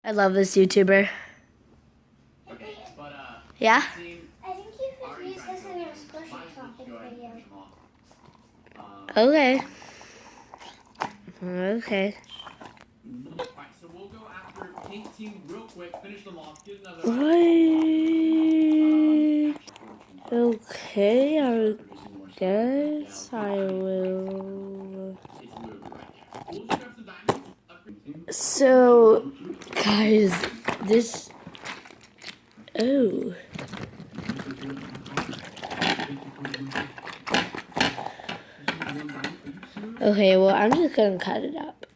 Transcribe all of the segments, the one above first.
I love this YouTuber. Yeah? I think you could use this in your special topic video. Okay. Okay. Alright, so we'll go after pink team real quick, finish them off, get another Okay, I guess I will. So, guys, this. Oh. Okay, well, I'm just gonna cut it up.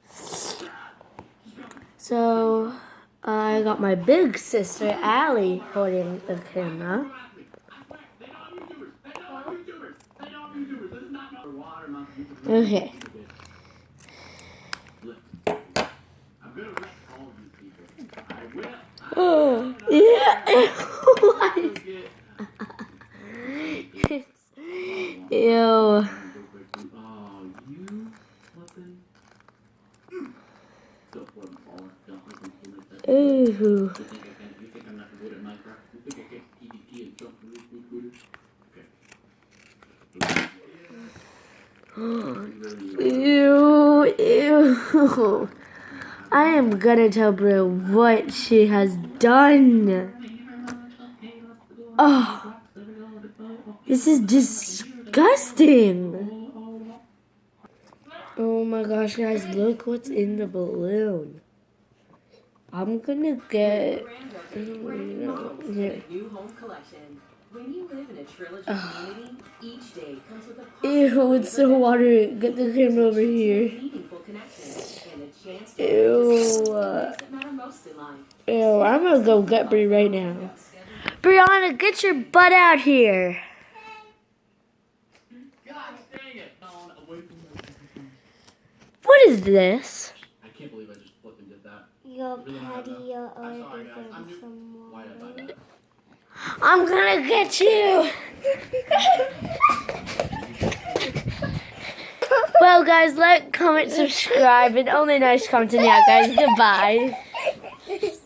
So, I got my big sister, Allie, holding the camera. Okay. Oh, yeah. Ew. Ooh. Ew, ew. I am gonna tell Bru what she has done. Oh, this is disgusting. Oh my gosh, guys, look what's in the balloon. I'm gonna get. Here. Ew, it's so watery. Get the camera over here. Ew. Ew, I'm gonna go get Bri right now. Brianna, get your butt out here. What is this? I can't believe I just flipped and did that. Your patio or some water. I'm gonna get you. Well, guys, like, comment, subscribe, and only nice comments. And yeah, guys, goodbye.